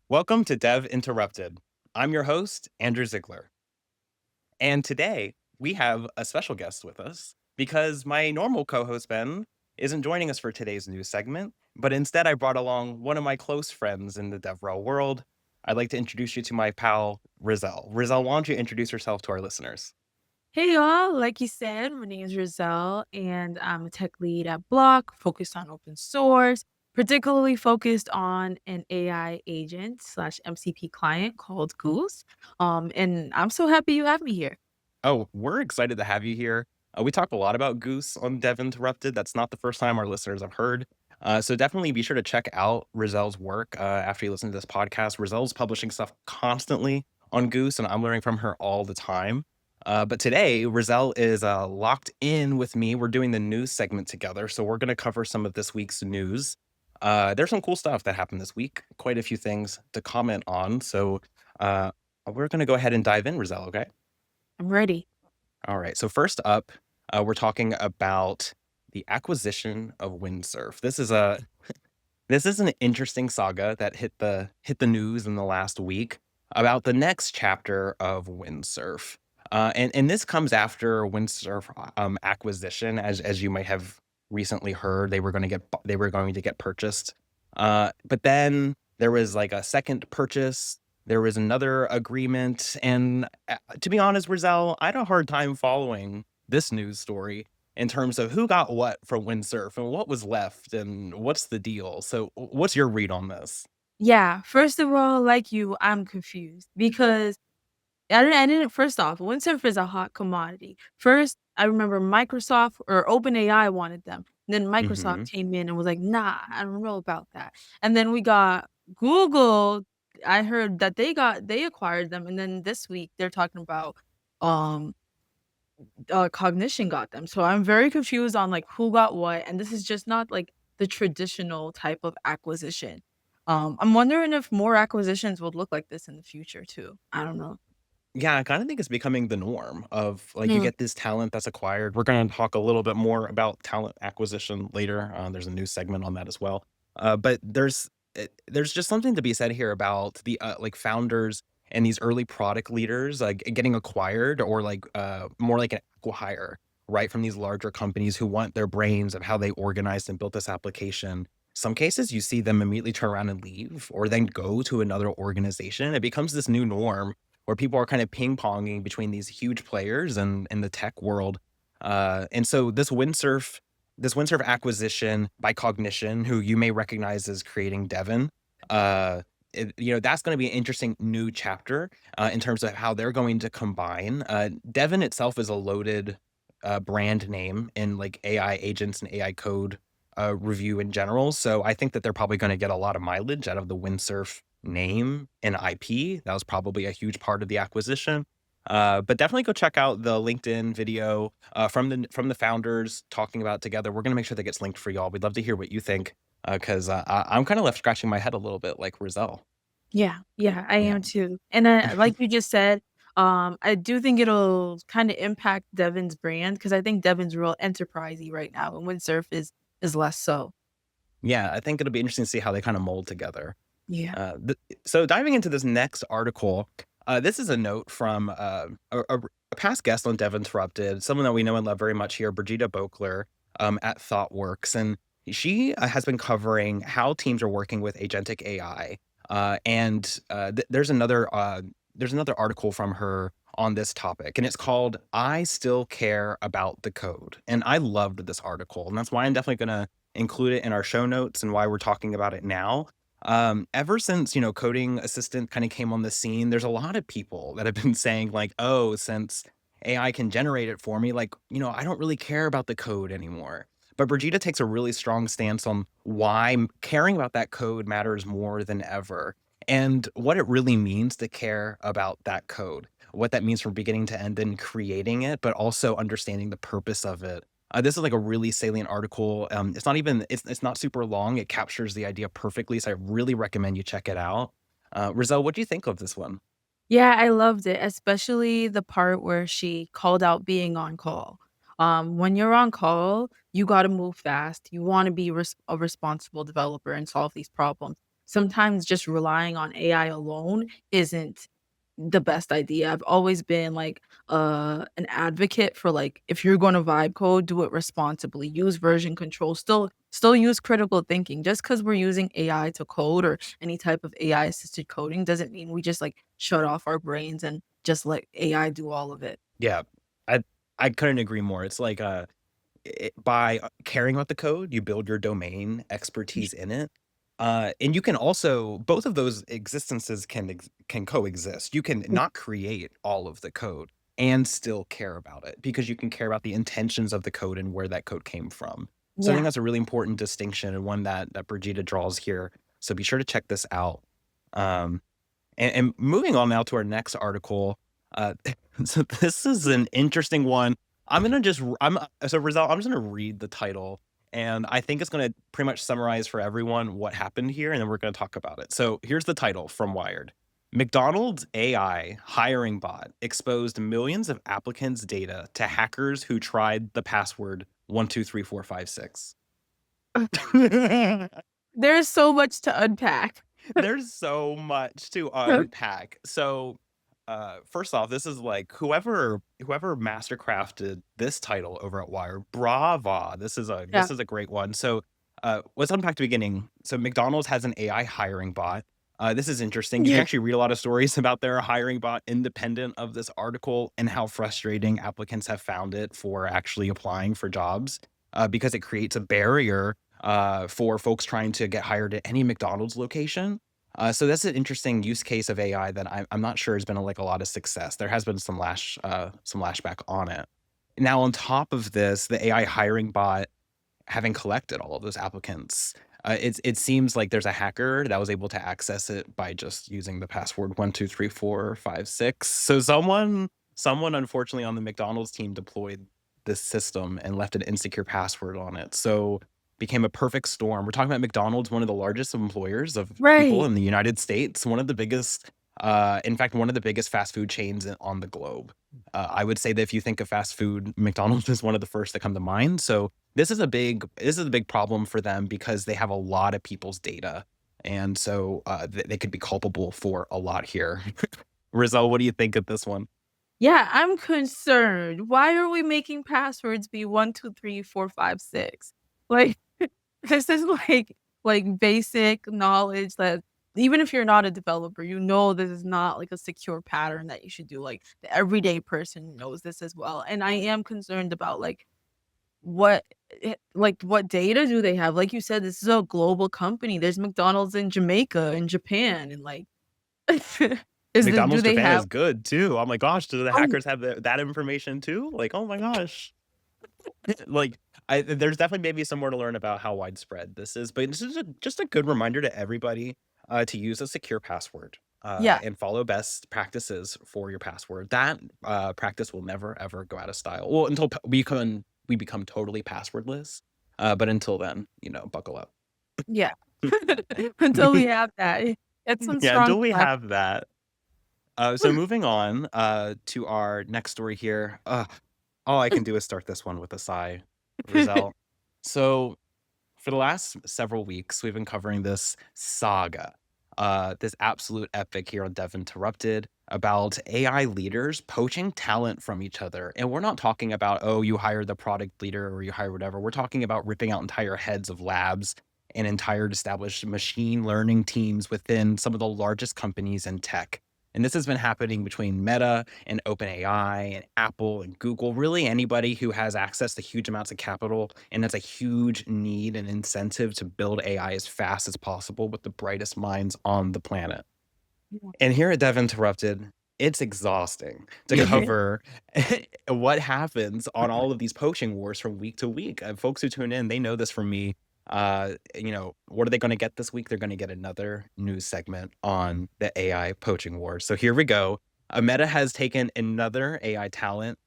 Welcome to Dev Interrupted. I'm your host, Andrew Ziegler. And today we have a special guest with us because my normal co host, Ben, isn't joining us for today's news segment, but instead I brought along one of my close friends in the DevRel world. I'd like to introduce you to my pal, Rizal. Rizal, why don't you introduce yourself to our listeners? Hey y'all, like you said, my name is Rizal and I'm a tech lead at Block, focused on open source, particularly focused on an AI agent slash MCP client called Goose. And I'm so happy you have me here. Oh, we're excited to have you here. We talk a lot about Goose on Dev Interrupted. That's not the first time our listeners have heard. So definitely be sure to check out Rizel's work after you listen to this podcast. Rizel's publishing stuff constantly on Goose, and I'm learning from her all the time. But today, Rizel is locked in with me. We're doing the news segment together, so we're going to cover some of this week's news. There's some cool stuff that happened this week, quite a few things to comment on. So we're going to go ahead and dive in, Rizel, okay? I'm ready. All right. So first up, we're talking about the acquisition of Windsurf. This is an interesting saga that hit the news in the last week about the next chapter of Windsurf. And this comes after Windsurf acquisition, as you might have recently heard, they were going to get purchased. But then there was like a second purchase. There was another agreement, and to be honest, Rizal, I had a hard time following this news story in terms of who got what from Windsurf and what was left and what's the deal. So, what's your read on this? Yeah, first of all, like you, I'm confused because I didn't first off, windsurf is a hot commodity. First, I remember Microsoft or OpenAI wanted them. Then Microsoft Mhm. came in and was like, "Nah, I don't know about that." And then we got Google. I heard that they acquired them, and then this week they're talking about um Cognition got them. So I'm very confused on like who got what, and this is just not like the traditional type of acquisition. I'm wondering if more acquisitions would look like this in the future too. I don't know. Yeah, I kinda think it's becoming the norm of, like, you get this talent that's acquired. We're gonna talk a little bit more about talent acquisition later. There's a new segment on that as well. But there's just something to be said here about the, like, founders and these early product leaders, like, getting acquired or, like, more like an acqui-hire, right, from these larger companies who want their brains of how they organized and built this application. Some cases, you see them immediately turn around and leave or then go to another organization. It becomes this new norm where people are kind of ping-ponging between these huge players and in the tech world. And so this Windsurf acquisition by Cognition, who you may recognize as creating Devon, uh, that's gonna be an interesting new chapter, in terms of how they're going to combine. Devon itself is a loaded, brand name in, like, AI agents and AI code, review in general, so I think that they're probably gonna get a lot of mileage out of the Windsurf name and IP. That was probably a huge part of the acquisition. But definitely go check out the LinkedIn video from the founders talking about it together. We're gonna make sure that gets linked for y'all. We'd love to hear what you think because I'm kind of left scratching my head a little bit, like Rizal. Yeah, yeah, I Yeah. am too. And, like you just said, I do think it'll kinda impact Devon's brand because I think Devon's real enterprisey right now, and Windsurf is less so. Yeah, I think it'll be interesting to see how they kind of mold together. Yeah. So diving into this next article, this is a note from a past guest on Dev Interrupted, someone that we know and love very much here, Brigitte Bokler, at ThoughtWorks, and she has been covering how teams are working with agentic AI. There's another article from her on this topic, and it's called "I Still Care About the Code," and I loved this article, and that's why I'm definitely going to include it in our show notes and why we're talking about it now. Ever since, coding assistant kind of came on the scene, there's a lot of people that have been saying like, "Oh, since AI can generate it for me, like, I don't really care about the code anymore." But Brigida takes a really strong stance on why caring about that code matters more than ever and what it really means to care about that code, what that means from beginning to end in creating it, but also understanding the purpose of it. This is like a really salient article. It's not super long. It captures the idea perfectly, so I really recommend you check it out. Rizal, what do you think of this one? Yeah, I loved it, especially the part where she called out being on call. When you're on call, you gotta move fast. You wanna be a responsible developer and solve these problems. sometimes just relying on AI alone isn't the best idea. I've always been like an advocate for like if you're going to vibe code, do it responsibly. Use version control. Still use critical thinking. Just because we're using AI to code or any type of AI assisted coding doesn't mean we just like shut off our brains and just let AI do all of it. Yeah. I I couldn't agree more. It's like, by caring about the code, you build your domain expertise in it. And you can also both of those existences can coexist. You can Yeah. not create all of the code and still care about it because you can care about the intentions of the code and where that code came from. So I think Yeah. that's a really important distinction and one that Brigida draws here. So be sure to check this out. Um, and moving on now to our next article, so this is an interesting one. I'm gonna just r I'm as a result, I'm just gonna read the title, and I think it's gonna pretty much summarize for everyone what happened here, and then we're gonna talk about it. So here's the title from Wired. McDonald's AI hiring bot exposed millions of applicants' data to hackers who tried the password 123456. There's so much to unpack. There's so much to unpack. So, first off, this is like whoever mastercrafted this title over at Wire, brava. Yeah. This is a great one. So, let's unpack the beginning. So, McDonald's has an AI hiring bot. This is interesting. You can Yeah. actually read a lot of stories about their hiring bot independent of this article and how frustrating applicants have found it for actually applying for jobs, because it creates a barrier for folks trying to get hired at any McDonald's location. So that's an interesting use case of AI that I'm not sure has been like a lot of success. There has been some lashback on it. Now, on top of this, the AI hiring bot having collected all of those applicants, it seems like there's a hacker that was able to access it by just using the password 123456. So someone unfortunately on the McDonald's team deployed this system and left an insecure password on it. So became a perfect storm. We're talking about McDonald's, one of the largest employers of people Right. in the United States, one of the biggest, in fact, one of the biggest fast food chains on the globe. I would say that if you think of fast food, McDonald's is one of the first that come to mind. So this is a big problem for them because they have a lot of people's data, and so they could be culpable for a lot here. Rizal, what do you think of this one? Yeah, I'm concerned. Why are we making passwords be 1, 2, 3, 4, 5, 6? Like, this is like basic knowledge that even if you're not a developer, you know this is not like a secure pattern that you should do. Like the everyday person knows this as well. And I am concerned about like what data do they have? Like you said, this is a global company. There's McDonald's in Jamaica and Japan and like do McDonald's they Japan have is good too. Oh my gosh, do the oh hackers have that information too? Like, oh my gosh. Like, there's definitely maybe some more to learn about how widespread this is, but this is just a good reminder to everybody to use a secure password yeah. and follow best practices for your password. That practice will never ever go out of style. Well, until we become totally passwordless. But until then, buckle up. Yeah. Until we have that, get some Yeah, strong until we flag. have that. So moving on to our next story here. All I can do is start this one with a sigh, Rizal. So for the last several weeks, we've been covering this saga, this absolute epic here on Dev Interrupted about AI leaders poaching talent from each other. And we're not talking about, oh, you hire the product leader or you hire whatever. We're talking about ripping out entire heads of labs and entire established machine learning teams within some of the largest companies in tech. And this has been happening between Meta and OpenAI and Apple and Google, really anybody who has access to huge amounts of capital and has a huge need and incentive to build AI as fast as possible with the brightest minds on the planet. And here at Dev Interrupted, it's exhausting to Yeah. cover what happens on all of these poaching wars from week to week. Folks who tune in, they know this from me. What are they going to get this week? They're going to get another news segment on the AI poaching war. So here we go. Meta has taken another AI talent.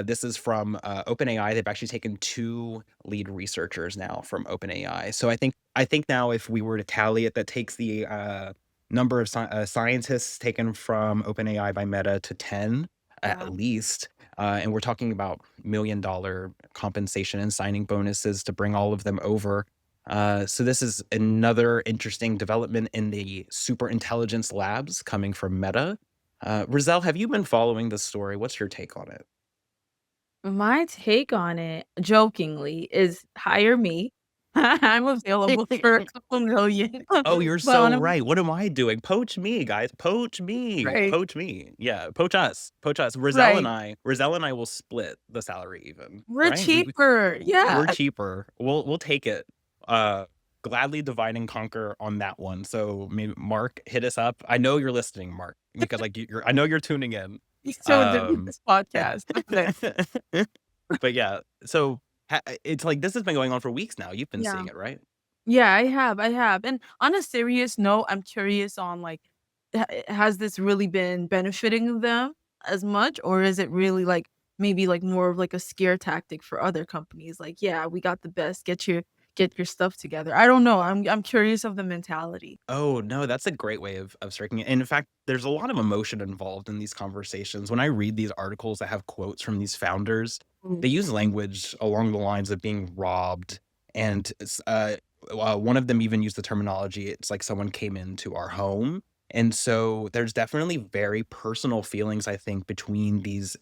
This is from OpenAI. They've actually taken two lead researchers now from OpenAI. So I think now if we were to tally it, that takes the number of scientists taken from OpenAI by Meta to 10 at Wow. least. And we're talking about $1 million compensation and signing bonuses to bring all of them over. So this is another interesting development in the super intelligence labs coming from Meta. Rizal, have you been following this story? What's your take on it? My take on it, jokingly, is hire me. I'm available for a couple million. Oh, you're But so on a right. What am I doing? Poach me, guys. Poach me. right, Poach me. Yeah, poach us. Poach us. right. Rizal and I will split the salary even, We're right? cheaper. We're Yeah. cheaper. We'll take it. Uh Gladly divide and conquer on that one. So maybe Mark, hit us up. I know you're listening, Mark, because like you're I know you're tuning in. He's so done with Um this podcast. Okay. but yeah, so it's like this has been going on for weeks now. You've been Yeah. seeing it, right? Yeah, I have. And on a serious note, I'm curious on, like, has this really been benefiting them as much, or is it really, like, maybe, like, more of, like, a scare tactic for other companies? Like, "Yeah, we got the best. Get your stuff together." I don't know. I'm curious of the mentality. Oh, no, that's a great way of striking it, and in fact, there's a lot of emotion involved in these conversations. When I read these articles that have quotes from these founders, Mm. they use language along the lines of being robbed, and one of them even used the terminology, it's like someone came into our home, and so there's definitely very personal feelings, I think, between these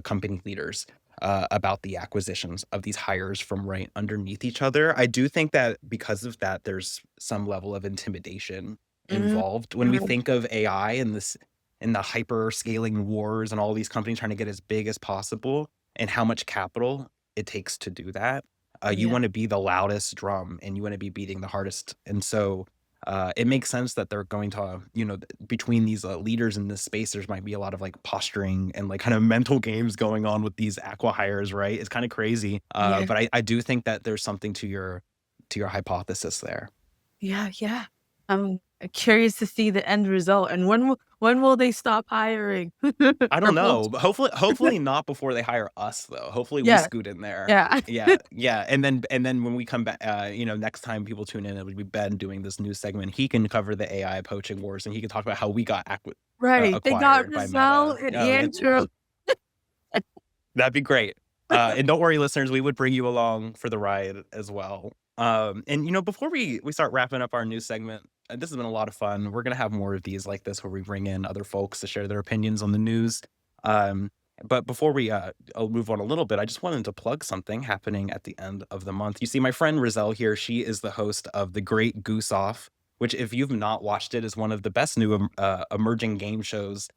company leaders, about the acquisitions of these hires from right underneath each other. I do think that because of that, there's some level of intimidation Mhm, involved. When we mhm. think of AI and this and the hyper scaling wars and all these companies trying to get as big as possible and how much capital it takes to do that, you Yeah. want to be the loudest drum and you want to be beating the hardest. And so it makes sense that they're going to, between these leaders in this space, there's might be a lot of like posturing and like kind of mental games going on with these acquihires, right? It's kind of crazy. Yeah. But I do think that there's something to your hypothesis there. Yeah, yeah. I'm curious to see the end result, and when will they stop hiring? I Or don't know, poaching? but hopefully not before they hire us though. Hopefully we Yeah, scoot in there. yeah. Yeah, yeah, and then when we come back, next time people tune in, it would be Ben doing this new segment. He can cover the AI poaching wars, and he can talk about how we got Right, they got acquired by Rizal Meta. and Oh, yeah. Andrew. That'd be great. And don't worry, listeners, we would bring you along for the ride as well. And before we start wrapping up our new segment, this has been a lot of fun. We're gonna have more of these like this where we bring in other folks to share their opinions on the news. Um, but before I'll move on a little bit, I just wanted to plug something happening at the end of the month. You see, my friend Rizal here, she is the host of The Great Goose Off, which, if you've not watched it, is one of the best new emerging game shows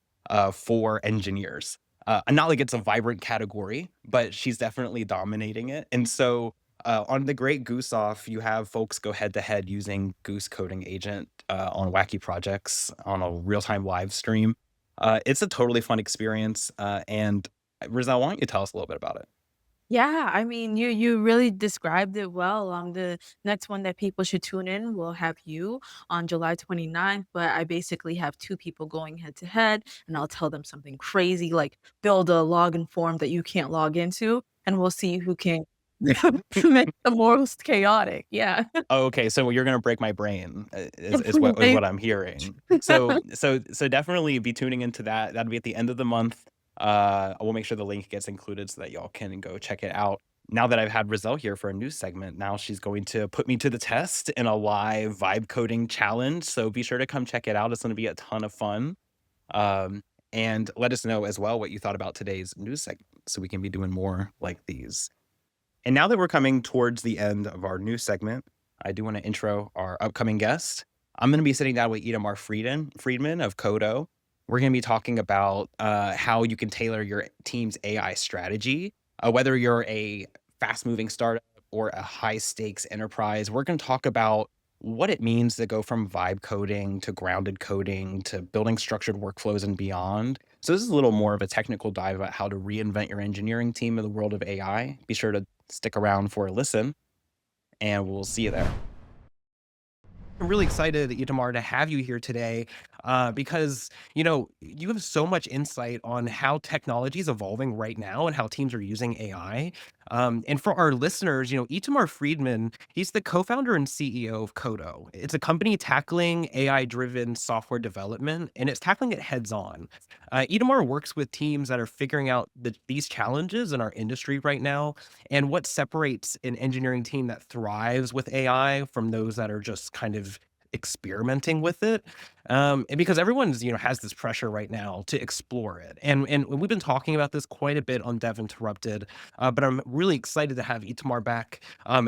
for engineers. Not like it's a vibrant category, but she's definitely dominating it. And so on the Great Goose Off, you have folks go head to head using Goose Coding Agent on wacky projects on a real time live stream. It's a totally fun experience. And Rizal, why don't you tell us a little bit about it? Yeah, I mean, you really described it well. The next one that people should tune in will have you on July 29th, but I basically have 2 people going head to head, and I'll tell them something crazy, like build a login form that you can't log into, and we'll see who can make the most chaotic. Yeah. Oh, okay, so you're gonna break my brain, is what I'm hearing. So definitely be tuning into that. That'll be at the end of the month. I will make sure the link gets included so that y'all can go check it out. Now that I've had Rizal here for a new segment, now she's going to put me to the test in a live vibe coding challenge. So be sure to come check it out. It's gonna be a ton of fun. Um, and let us know as well what you thought about today's news segment so we can be doing more like these. And now that we're coming towards the end of our new segment, I do want to intro our upcoming guest. I'm going to be sitting down with Itamar Friedman of Qodo. We're going to be talking about how you can tailor your team's AI strategy, whether you're a fast moving startup or a high stakes enterprise. We're going to talk about what it means to go from vibe coding to grounded coding to building structured workflows and beyond. So this is a little more of a technical dive about how to reinvent your engineering team in the world of AI. Be sure to stick around for a listen, and we'll see you there. I'm really excited, Itamar, to have you here today. because you have so much insight on how technology is evolving right now and how teams are using AI. And for our listeners, Itamar Friedman, he's the co-founder and CEO of Qodo. It's a company tackling AI-driven software development, and it's tackling it heads on. Itamar works with teams that are figuring out these challenges in our industry right now, and what separates an engineering team that thrives with AI from those that are just kind of experimenting with it. And because everyone's has this pressure right now to explore it, and we've been talking about this quite a bit on Dev Interrupted, but I'm really excited to have Itamar back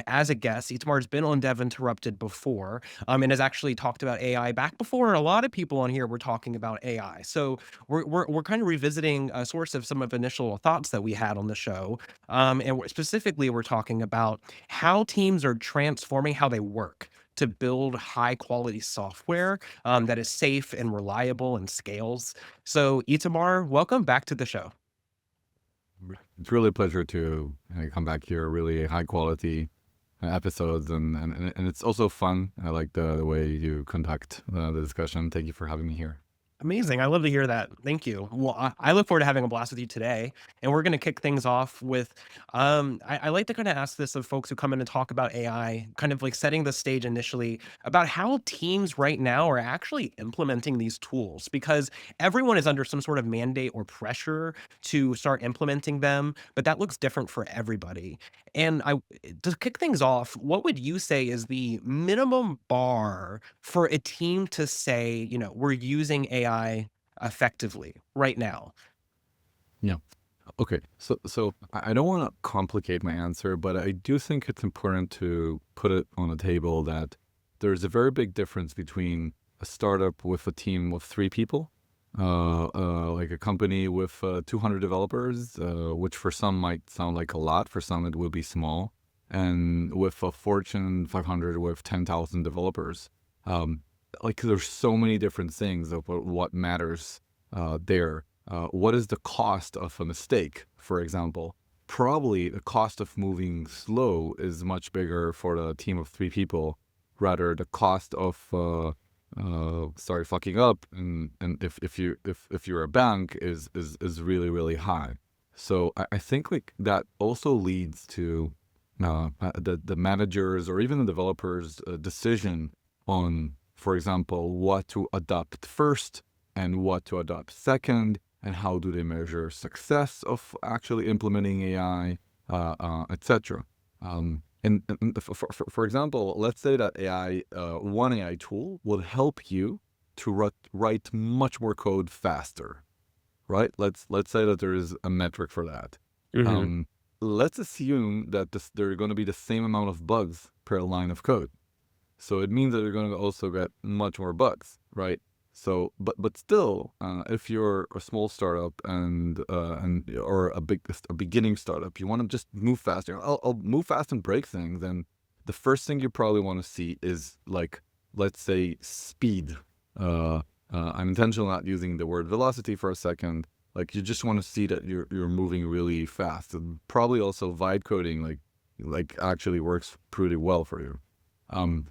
as a guest. Itamar's been on Dev Interrupted before, and has actually talked about AI back before a lot of people on here were talking about AI. So we're kind of revisiting a source of some of initial thoughts that we had on the show, and specifically we're talking about how teams are transforming how they work to build high quality software that is safe and reliable and scales. So, Itamar, welcome back to the show. It's really a pleasure to come back here. Really high quality episodes, and it's also fun. I like the way you conduct the discussion. Thank you for having me here. Amazing. I love to hear that. Thank you. Well, I look forward to having a blast with you today. And we're going to kick things off with I like to kind of ask this of folks who come in and talk about AI, kind of like setting the stage initially about how teams right now are actually implementing these tools, because everyone is under some sort of mandate or pressure to start implementing them, but that looks different for everybody. And to kick things off, what would you say is the minimum bar for a team to say, we're using AI effectively right now? Yeah. Okay. So I don't want to complicate my answer, but I do think it's important to put it on the table that there's a very big difference between a startup with a team of 3 people, like a company with 200 developers, which for some might sound like a lot, for some it will be small, and with a Fortune 500 with 10,000 developers. Um, like there's so many different things of what matters there. What is the cost of a mistake, for example? Probably the cost of moving slow is much bigger for the team of 3 people, rather the cost of sorry, fucking up, and if you're a bank is really really high. So I think like that also leads to the managers or even the developers' decision on, for example, what to adopt first and what to adopt second, and how do they measure success of actually implementing AI, etc. And for example, let's say that one AI tool will help you to write much more code faster, right? Let's say that there is a metric for that. Hmm. Um, let's assume that there are going to be the same amount of bugs per line of code. So it means that you're going to also get much more bugs, right? So, but still, if you're a small startup and or a beginning startup, you want to just move faster. I'll move fast and break things. And the first thing you probably want to see is like, let's say, speed. I'm intentionally not using the word velocity for a second. Like you just want to see that you're moving really fast. And probably also vibe coding like actually works pretty well for you. Um,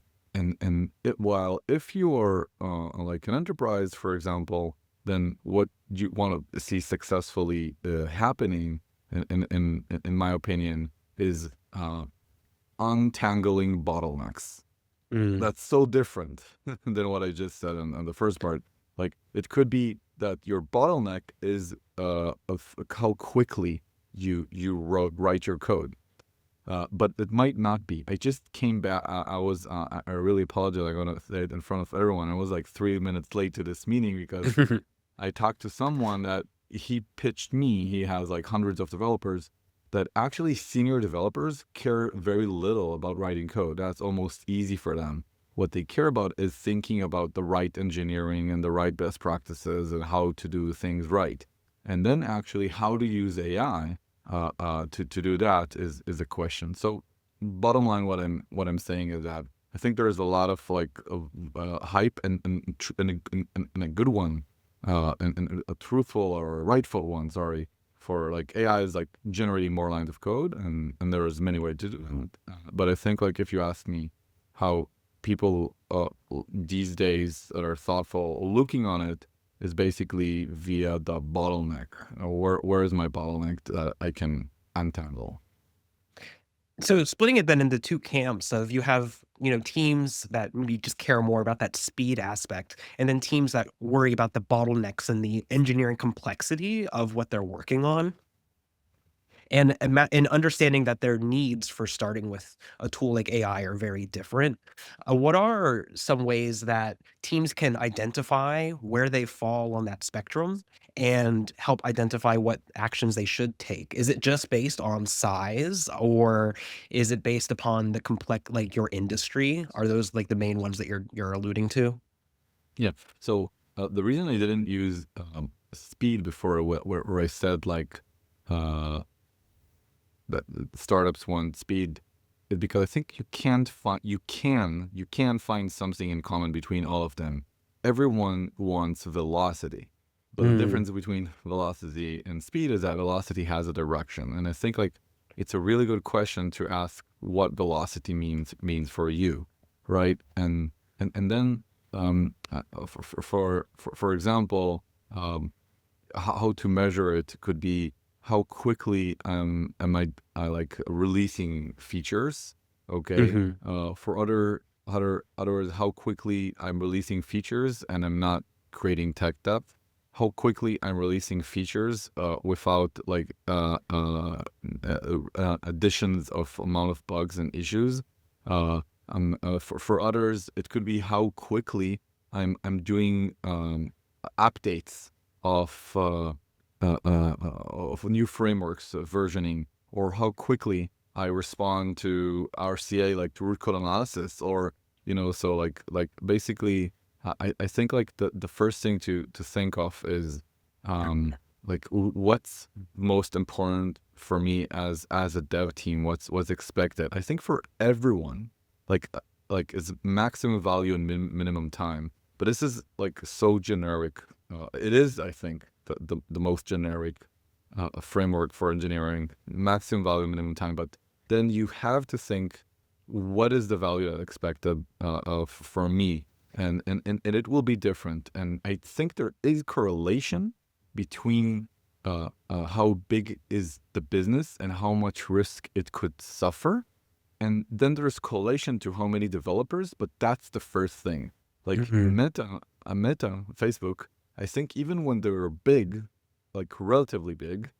while if you are like an enterprise, for example, then what you want to see successfully happening, in my opinion, is untangling bottlenecks. Mm. That's so different than what I just said on the first part. Like it could be that your bottleneck is of how quickly write your code. But it might not be. I just came back. I really apologize. I'm going to say it in front of everyone. I was like 3 minutes late to this meeting because I talked to someone that he pitched me. He has like hundreds of developers that actually senior developers care very little about writing code. That's almost easy for them. What they care about is thinking about the right engineering and the right best practices and how to do things right. And then actually how to use AI to do that is a question. So bottom line, what I'm saying is that I think there is a lot of like hype and a good one, and a truthful or a rightful one. Sorry, for like AI is like generating more lines of code, and there is many ways to do it. But I think like if you ask me how people these days that are thoughtful looking on it is basically via the bottleneck. Where is my bottleneck that I can untangle? So splitting it then into 2 camps of you have, teams that maybe just care more about that speed aspect, and then teams that worry about the bottlenecks and the engineering complexity of what they're working on. And understanding that their needs for starting with a tool like AI are very different. What are some ways that teams can identify where they fall on that spectrum and help identify what actions they should take? Is it just based on size, or is it based upon the complex like your industry? Are those like the main ones that you're alluding to? Yeah. So the reason I didn't use speed before, where I said like uh, that startups want speed, is because I think you can find something in common between all of them. Everyone wants velocity, but the Mm, difference between velocity and speed is that velocity has a direction, and I think like it's a really good question to ask what velocity means for you, right? And then for example, how to measure it could be how quickly am I like releasing features, okay? mhm, For others, how quickly I'm releasing features and I'm not creating tech debt. How quickly I'm releasing features without like additions of amount of bugs and issues. For others, it could be how quickly I'm doing updates of new frameworks, versioning, or how quickly I respond to RCA, like to root code analysis, or so like basically, I think like the first thing to think of is like what's most important for me as a dev team, what's expected. I think for everyone, like is maximum value and minimum time. But this is like so generic. It is, I think, the most generic framework for engineering, maximum value, minimum time. But then you have to think, what is the value that's expected of for me? And it will be different. And I think there is correlation between how big is the business and how much risk it could suffer. And then there's correlation to how many developers, but that's the first thing. Like mhm, Meta, Facebook, I think even when they were big, like relatively big,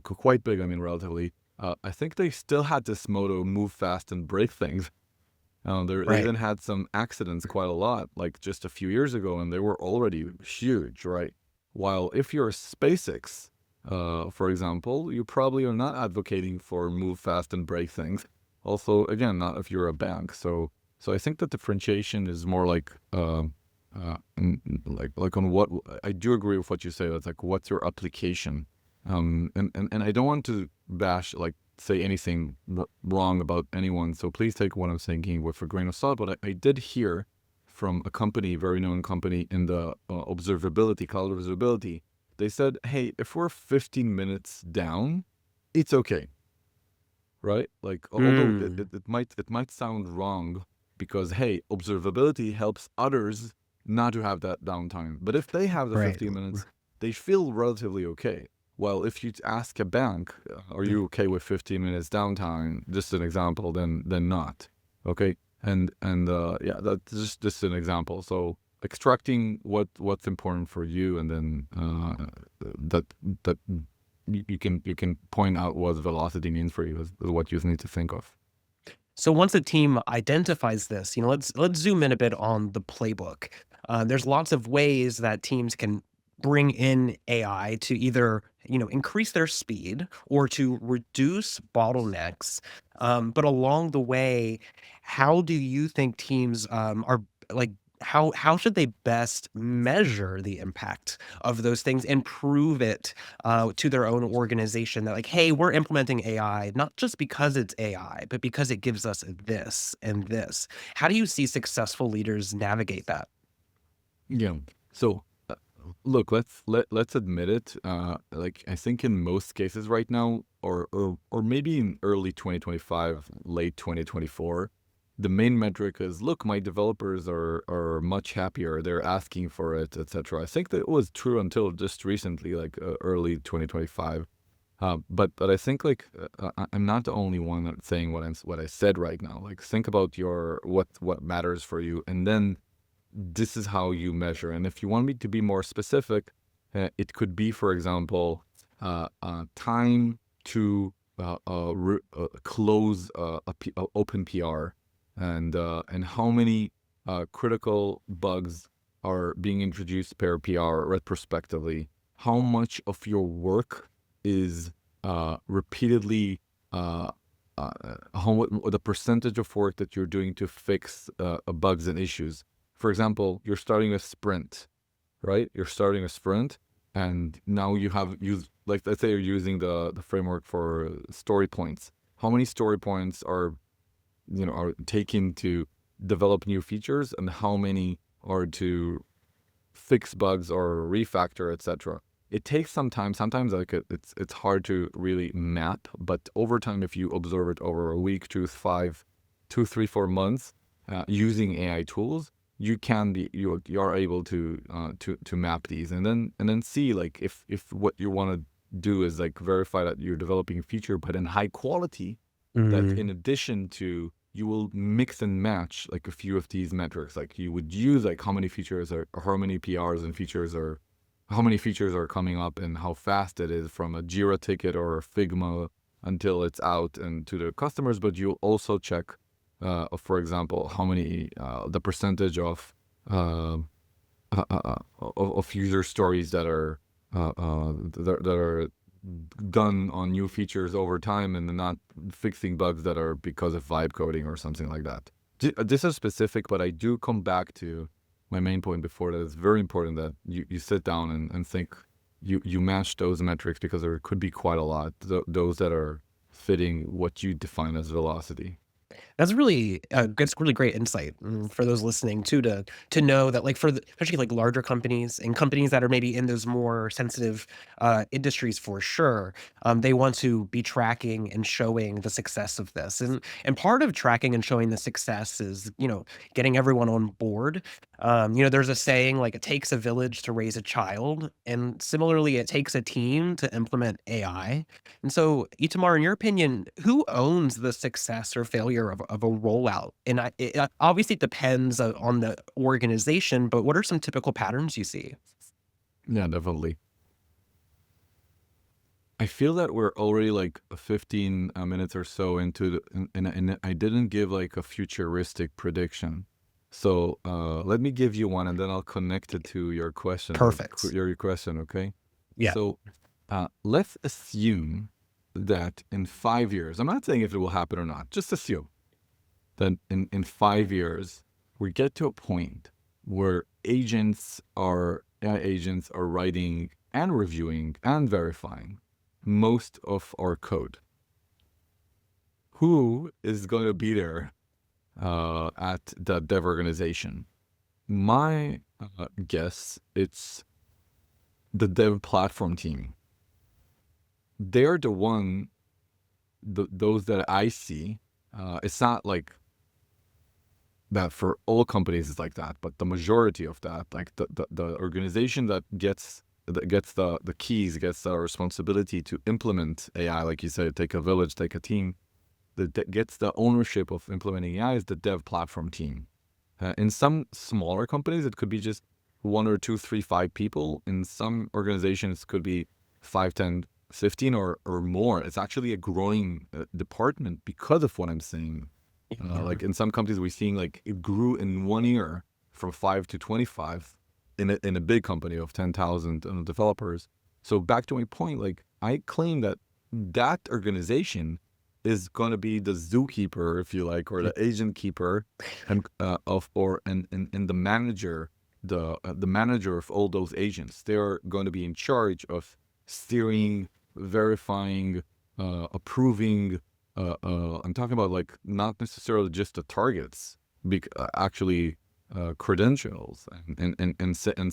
quite big, I mean relatively, I think they still had this motto, move fast and break things. They right. even had some accidents quite a lot, like just a few years ago, and they were already huge, right? While if you're SpaceX, for example, you probably are not advocating for move fast and break things. Also, again, not if you're a bank. So I think the differentiation is more like, like on what I do agree with what you say. That's like, what's your application? And I don't want to bash like say anything wrong about anyone. So please take what I'm saying with a grain of salt. But I did hear from a company, very known company in the observability, cloud observability. They said, hey, if we're 15 minutes down, it's okay, right? Like, although Mm, it might sound wrong because, hey, observability helps others not to have that downtime. But if they have the right. 15 minutes, they feel relatively okay. Well, if you ask a bank, are you okay with 15 minutes downtime? Just an example, then not. Okay. And yeah, that's just an example. So extracting what's important for you, and then that that you can point out what velocity means for you is what you need to think of. So once a team identifies this, let's zoom in a bit on the playbook. There's lots of ways that teams can bring in AI to either increase their speed or to reduce bottlenecks. But along the way, how do you think teams are like? How should they best measure the impact of those things and prove it to their own organization that like, hey, we're implementing AI not just because it's AI, but because it gives us this and this. How do you see successful leaders navigate that? Yeah. So look, let's admit it. Like I think in most cases right now, or maybe in early 2025, late 2024, the main metric is, look, my developers are much happier. They're asking for it, etc. I think that it was true until just recently, like early 2025. But I think like I'm not the only one that's saying what I said right now. Like think about your what matters for you, and then this is how you measure. And if you want me to be more specific, it could be, for example, time to close a open PR, and how many critical bugs are being introduced per PR retrospectively. How much of your work is repeatedly the percentage of work that you're doing to fix bugs and issues. For example, you're starting a sprint, right? You're starting a sprint, and now you have used, like, let's say you're using the framework for story points. How many story points are taken to develop new features, and how many are to fix bugs or refactor, etc. It takes some time. Sometimes like it's hard to really map, but over time, if you observe it over a week, 3, 4 months, using AI tools, you are able to map these, and then see like if what you want to do is like verify that you're developing a feature, but in high quality, that in addition to, you will mix and match like a few of these metrics. Like you would use like how many features are, or how many PRs and features are, how many features are coming up, and how fast it is from a Jira ticket or a Figma until it's out and to the customers. But you'll also check, for example, how many the percentage of user stories that are that are done on new features over time, and not fixing bugs that are because of vibe coding or something like that. This is specific, but I do come back to my main point before, that it's very important that you sit down and think, you match those metrics, because there could be quite a lot, those that are fitting what you define as velocity. That's really great insight, for those listening too, to know that, like, especially like larger companies and companies that are maybe in those more sensitive industries for sure, they want to be tracking and showing the success of this, and part of tracking and showing the success is, getting everyone on board. There's a saying, like, it takes a village to raise a child, and similarly, it takes a team to implement AI. And so, Itamar, in your opinion, who owns the success or failure of a rollout? And obviously it depends on the organization, but what are some typical patterns you see? Yeah, definitely. I feel that we're already like 15 minutes or so into and I didn't give like a futuristic prediction. So let me give you one, and then I'll connect it to your question. Perfect. Your question, okay? Yeah. So let's assume that in 5 years, I'm not saying if it will happen or not, just assume that in 5 years, we get to a point where AI agents are writing and reviewing and verifying most of our code. Who is going to be there at the dev organization? My guess, it's the dev platform team. They're those that I see. It's not like that for all companies is like that, but the majority of that, like the organization that gets the keys, gets the responsibility to implement AI, like you said, take a village, take a team, that gets the ownership of implementing AI, is the dev platform team. In some smaller companies, it could be just 1 or 2, 3, 5 people. In some organizations, it could be 5, 10, 15 or more. It's actually a growing department because of what I'm saying. Like in some companies, we're seeing like it grew in 1 year from 5 to 25 in a big company of 10,000 developers. So back to my point, like I claim that organization is going to be the zookeeper, if you like, or the agent keeper, and and the manager, the manager of all those agents. They're going to be in charge of steering, verifying, approving. I'm talking about like not necessarily just the targets, actually credentials and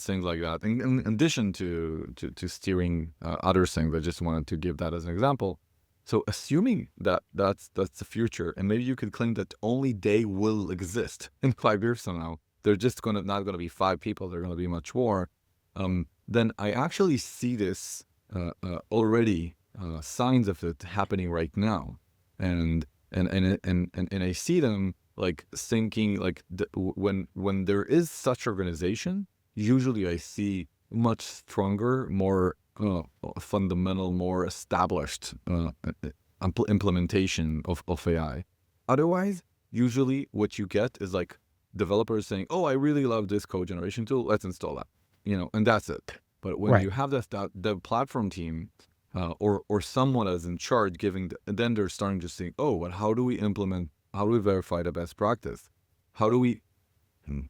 things like that. In addition to steering other things, I just wanted to give that as an example. So assuming that that's the future, and maybe you could claim that only they will exist in 5 years from now. They're just not gonna be 5 people. They're gonna be much more. Then I actually see this already, signs of it happening right now, and and I see them like thinking like when there is such organization, usually I see much stronger, more fundamental, more established implementation of AI. Otherwise, usually what you get is like developers saying, "Oh, I really love this code generation tool. Let's install that," and that's it. But when Right. you have the platform team, or someone is in charge giving, then they're starting to think, "Oh, but how do we implement? How do we verify the best practice? How do we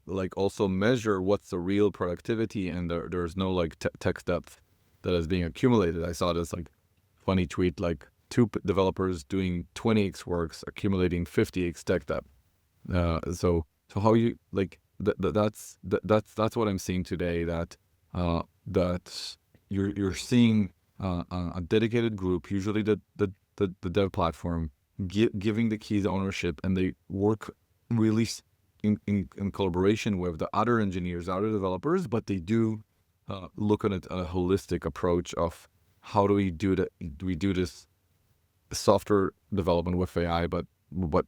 like also measure what's the real productivity?" And there's no like tech depth that is being accumulated. I saw this like funny tweet, like developers doing 20x works accumulating 50x tech depth. So how you like that's what I'm seeing today, that that you're seeing a dedicated group, usually the dev platform, giving the keys ownership, and they work really in collaboration with the other engineers, other developers, but they do look at it a holistic approach of how do we do that? Do we do this software development with AI, but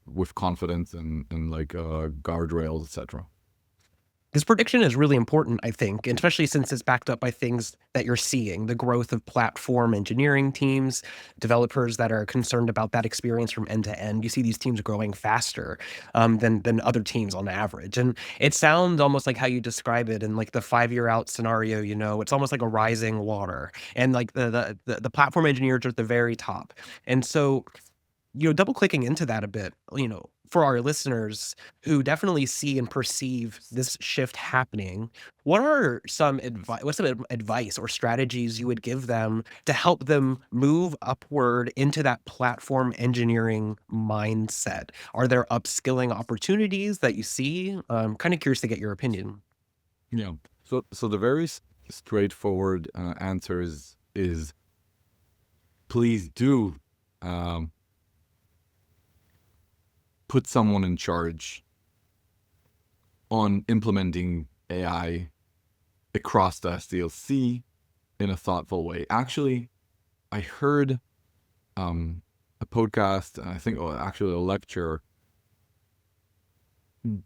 with confidence and like guardrails, etc. This prediction is really important, I think, and especially since it's backed up by things that you're seeing, the growth of platform engineering teams, developers that are concerned about that experience from end to end. You see these teams growing faster than other teams on average, and it sounds almost like how you describe it in like the 5 year out scenario. It's almost like a rising water, and like the platform engineers are at the very top, and so double clicking into that a bit, for our listeners who definitely see and perceive this shift happening, what's some advice or strategies you would give them to help them move upward into that platform engineering mindset? Are there upskilling opportunities that you see? Kind of curious to get your opinion. Yeah. So the very straightforward answer is please do um, put someone in charge on implementing AI across the SDLC in a thoughtful way. Actually, I heard a podcast, I think, or actually a lecture,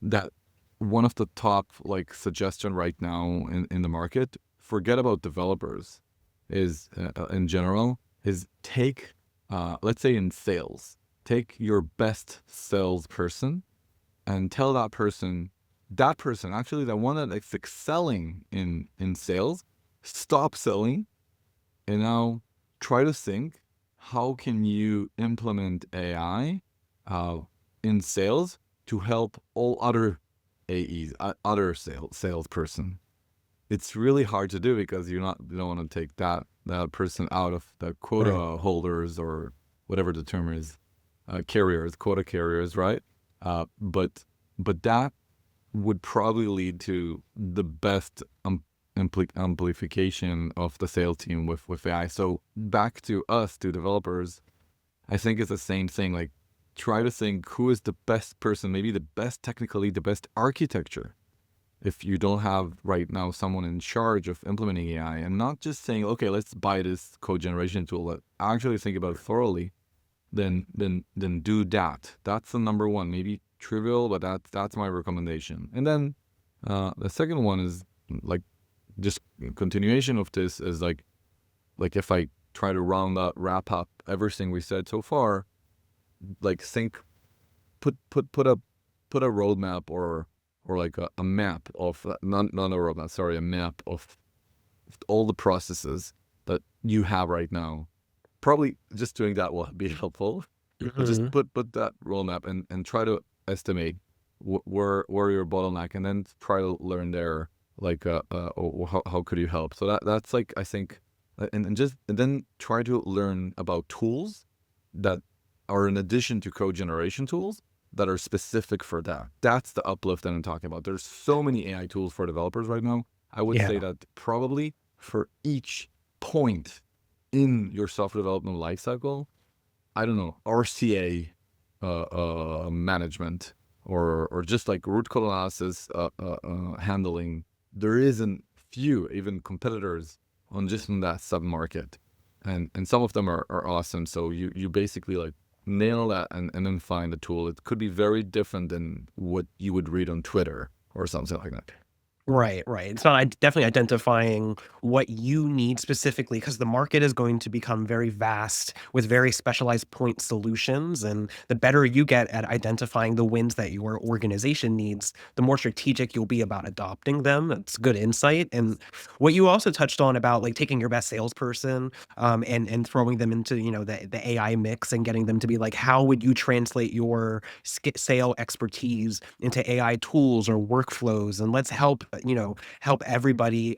that one of the top like suggestion right now in the market, forget about developers, is in general, is take, let's say in sales, take your best salesperson and tell that person, actually the one that is excelling in sales, stop selling and now try to think, how can you implement AI in sales to help all other AEs, other salesperson. It's really hard to do because you don't want to take that person out of the Right. quota holders, or whatever the term is, quota carriers, right? But that would probably lead to the best amplification of the sales team with AI. So back to us, to developers, I think it's the same thing. Like, try to think who is the best person, maybe the best technically, the best architecture. If you don't have right now someone in charge of implementing AI, and not just saying, okay, let's buy this code generation tool, but actually think about it thoroughly, then do that. That's the number one. Maybe trivial, but that's my recommendation. And then the second one is like just continuation of this, is like if I try to wrap up everything we said so far, like think, put a roadmap, or like a map of not a roadmap, sorry, a map of all the processes that you have right now. Probably just doing that will be helpful, but just Mhm. put that roadmap and try to estimate where your bottleneck, and then try to learn there, like or how could you help. So that's like, I think, and then try to learn about tools that are in addition to code generation tools that are specific for that. That's the uplift that I'm talking about. There's so many AI tools for developers right now. I would say Yeah. that probably for each point in your software development lifecycle, I don't know, RCA management, or just like root cause analysis handling, there isn't few even competitors on just in that sub market, and some of them are awesome. So you basically like nail that, and then find a tool. It could be very different than what you would read on Twitter or something like that. Right, right. It's not definitely identifying what you need specifically, because the market is going to become very vast with very specialized point solutions. And the better you get at identifying the wins that your organization needs, the more strategic you'll be about adopting them. It's good insight. And what you also touched on about like taking your best salesperson and throwing them into, the AI mix and getting them to be like, how would you translate your sale expertise into AI tools or workflows? And let's help everybody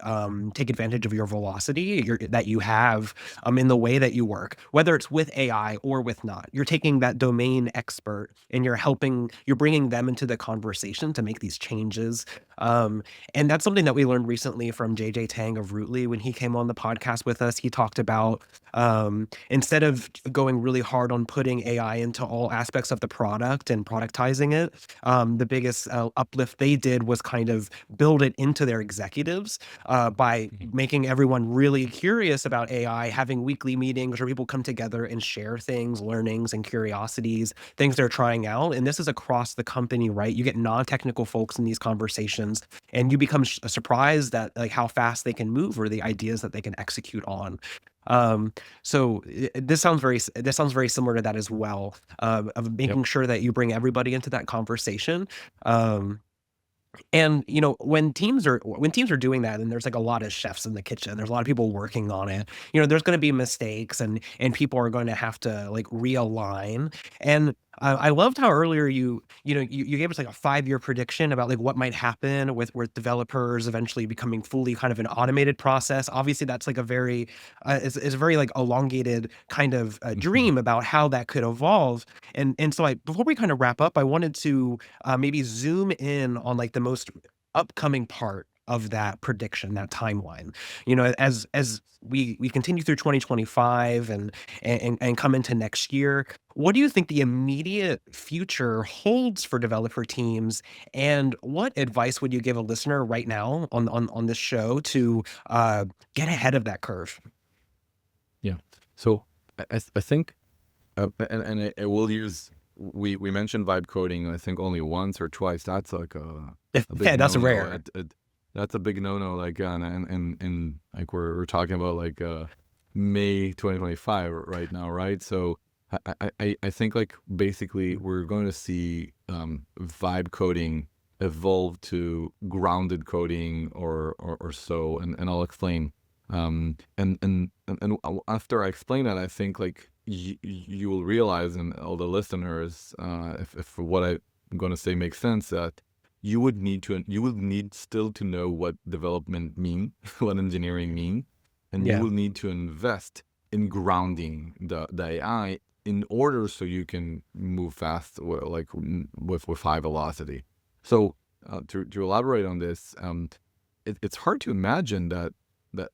take advantage of your velocity that you have in the way that you work, whether it's with AI or with not. You're taking that domain expert and you're bringing them into the conversation to make these changes. Um, and that's something that we learned recently from JJ Tang of Rootly when he came on the podcast with us. He talked about instead of going really hard on putting AI into all aspects of the product and productizing it, the biggest uplift they did was kind of build it into their executives by making everyone really curious about AI, having weekly meetings where people come together and share things, learnings, and curiosities, things they're trying out. And this is across the company, right? You get non-technical folks in these conversations, and you become surprised at like how fast they can move or the ideas that they can execute on. So this sounds very similar to that as well, of Yep. making sure that you bring everybody into that conversation. Um, and, when teams are doing that and there's, like, a lot of chefs in the kitchen, there's a lot of people working on it, there's gonna be mistakes and people are going to have to, like, realign, and I loved how earlier you gave us, like, a 5-year prediction about, like, what might happen with developers eventually becoming fully kind of an automated process. Obviously, that's, like, a very, is a very, like, elongated kind of, Mhm. dream about how that could evolve, and so before we kinda wrap up, I wanted to maybe zoom in on like the most upcoming part of that prediction, that timeline. As we continue through 2025 and come into next year, what do you think the immediate future holds for developer teams? And what advice would you give a listener right now on this show to get ahead of that curve? Yeah. So I think, and I will use, we mentioned vibe coding, I think only once or twice. That's like a Yeah, big that's no no. rare. That's a big no no. Like and like we're talking about like May 2025 right now, right? So I think like basically we're going to see vibe coding evolve to grounded coding, or so, and I'll explain. After I explain that, I think like you will realize, and all the listeners, if what I'm going to say makes sense, that you would need still to know what development mean, what engineering mean, and you Yeah. will need to invest in grounding the AI in order so you can move fast, like with high velocity. So to elaborate on this, it's hard to imagine that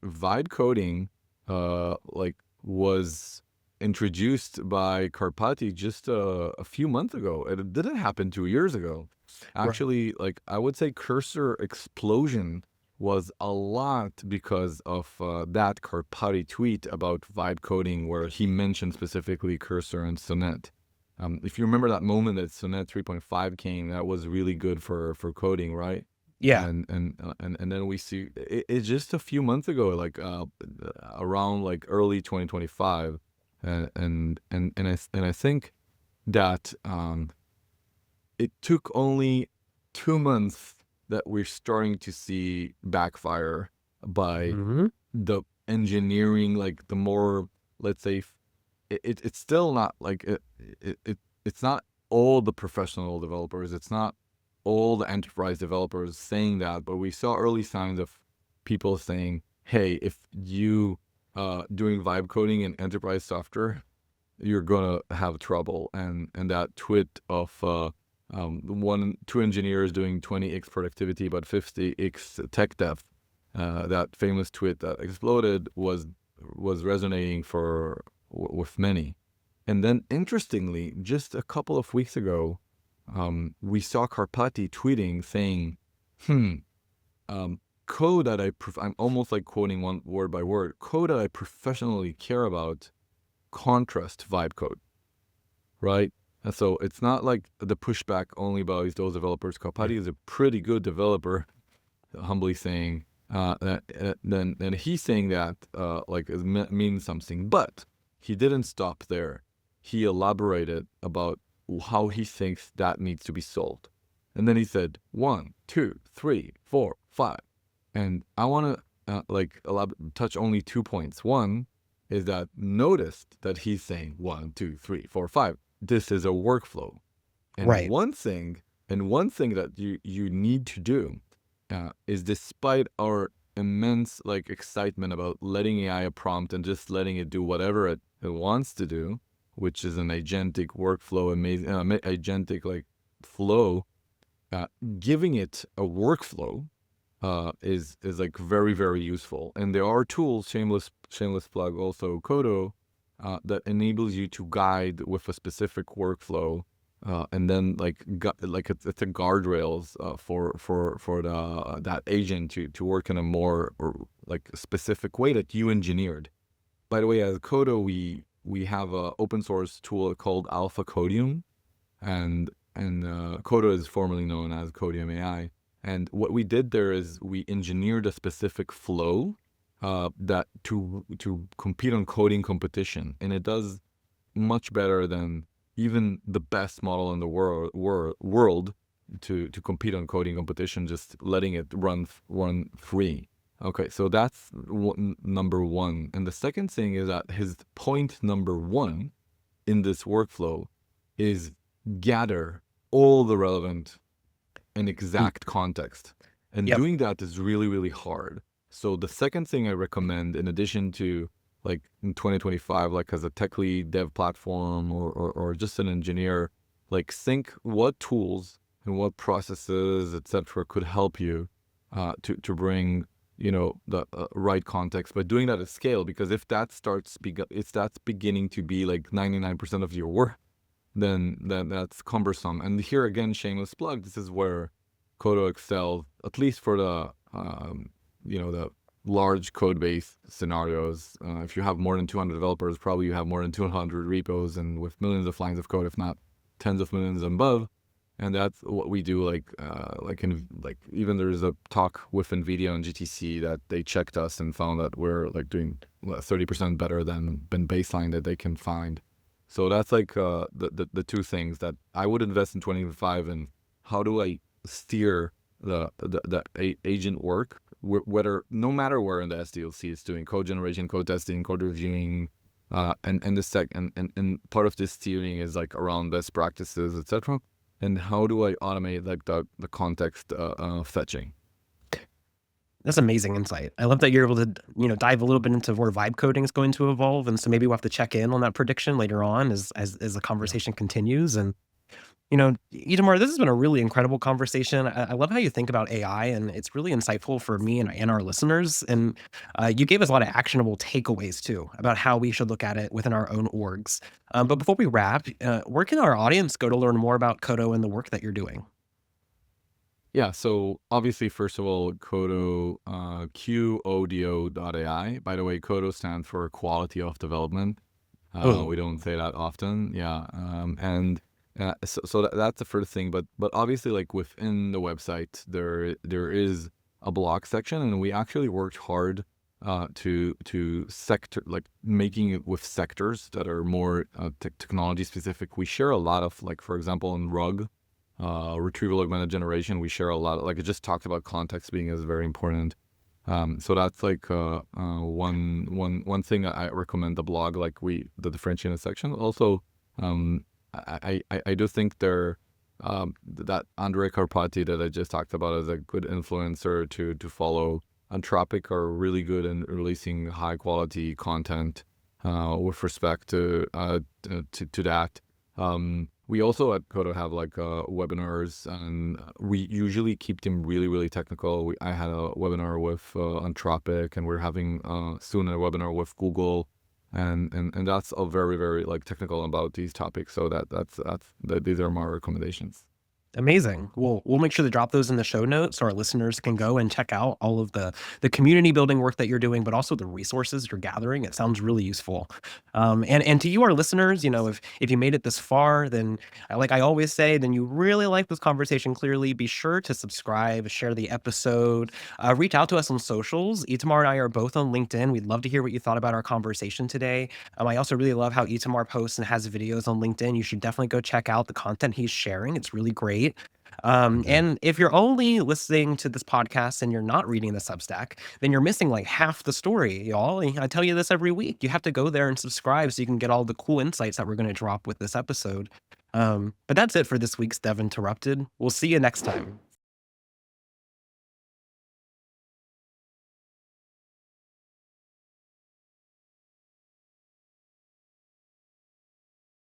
vibe coding like was introduced by Karpati just a few months ago. It didn't happen 2 years ago. Right. Actually, like I would say cursor explosion was a lot because of that Karpati tweet about vibe coding, where he mentioned specifically cursor and Sonnet. If you remember that moment that Sonnet 3.5 came, that was really good for coding, right? Yeah. And then we see it's just a few months ago, like around like early 2025, and I think that it took only 2 months that we're starting to see backfire by Mhm. the engineering, like the more, let's say, it's still not like it's not all the professional developers, it's not all the enterprise developers saying that, but we saw early signs of people saying, hey, if you doing vibe coding in enterprise software, you're gonna have trouble. And that tweet of two engineers doing 20x productivity but 50x tech debt, that famous tweet that exploded, was resonating with many. And then interestingly, just a couple of weeks ago, we saw Karpati tweeting saying, um, code that I'm almost like quoting one word by word, code that I professionally care about, contrast vibe code, right? And so it's not like the pushback only by those developers. Karpati is a pretty good developer, humbly saying, then he's saying that like it means something, but he didn't stop there. He elaborated about how he thinks that needs to be solved, and then he said 1, 2, 3, 4, 5, and I want to touch only 2 points. One is that noticed that he's saying 1, 2, 3, 4, 5. This is a workflow, and Right. one thing that you need to do is, despite our immense like excitement about letting AI a prompt and just letting it do whatever it wants to do, which is an agentic workflow, amazing agentic like flow, giving it a workflow is like very, very useful. And there are tools, shameless plug, also Qodo, that enables you to guide with a specific workflow, and then it's a guardrails for that agent to work in a more or like a specific way that you engineered. By the way, as Qodo, we have a open source tool called Alpha Codium, and Qodo is formerly known as Codium AI. And what we did there is we engineered a specific flow that to compete on coding competition, and it does much better than even the best model in the world to compete on coding competition, just letting it run free. Okay, so that's number one. And the second thing is that his point number one in this workflow is gather all the relevant and exact context. And Yep. doing that is really, really hard. So the second thing I recommend, in addition to like in 2025, like as a tech lead dev platform or just an engineer, like think what tools and what processes, etc., could help you to bring the right context, but doing that at scale. Because if that that's beginning to be like 99% of your work, then that's cumbersome. And here again, shameless plug, this is where Qodo excels, at least for the the large code base scenarios. If you have more than 200 developers, probably you have more than 200 repos, and with millions of lines of code, if not tens of millions and above. And that's what we do. Even there's a talk with NVIDIA and GTC that they checked us and found that we're like doing 30% better than baseline that they can find. So that's like the two things that I would invest in 2025. And how do I steer the agent work, whether no matter where in the SDLC it's doing code generation, code testing, code reviewing, and part of this steering is like around best practices, etc. And how do I automate like the context fetching? That's amazing insight. I love that you're able to, dive a little bit into where vibe coding is going to evolve, and so maybe we'll have to check in on that prediction later on as the conversation continues. And Itamar, this has been a really incredible conversation. I love how you think about AI, and it's really insightful for me and our listeners. And you gave us a lot of actionable takeaways too about how we should look at it within our own orgs. But before we wrap, where can our audience go to learn more about Qodo and the work that you're doing? Yeah, so obviously, first of all, Qodo, QODO.ai. By the way, Qodo stands for Quality of Development. Oh, We don't say that often. Yeah, and so that's the first thing. But obviously, like within the website, there is a blog section, and we actually worked hard to sector, like making it with sectors that are more technology specific. We share a lot of, like, for example, in RUG, retrieval augmented generation, we share a lot of, like, it just talked about context being is very important. So that's like one thing I recommend, the blog, like the differentiated section. Also, I do think that Andrei Karpati that I just talked about is a good influencer to follow. Anthropic are really good in releasing high quality content with respect to that. We also at Qodo have like webinars, and we usually keep them really, really technical. I had a webinar with Anthropic, and we're having soon a webinar with Google. and that's all very, very like technical about these topics. So these are my recommendations. Amazing. We'll make sure to drop those in the show notes so our listeners can go and check out all of the community building work that you're doing, but also the resources you're gathering. It sounds really useful. And to you, our listeners, if you made it this far, then like I always say, then you really like this conversation clearly. Be sure to subscribe, share the episode, reach out to us on socials. Itamar and I are both on LinkedIn. We'd love to hear what you thought about our conversation today. I also really love how Itamar posts and has videos on LinkedIn. You should definitely go check out the content he's sharing. It's really great. Okay. And if you're only listening to this podcast and you're not reading the Substack, then you're missing like half the story, y'all. I tell you this every week. You have to go there and subscribe so you can get all the cool insights that we're going to drop with this episode. But that's it for this week's Dev Interrupted. We'll see you next time.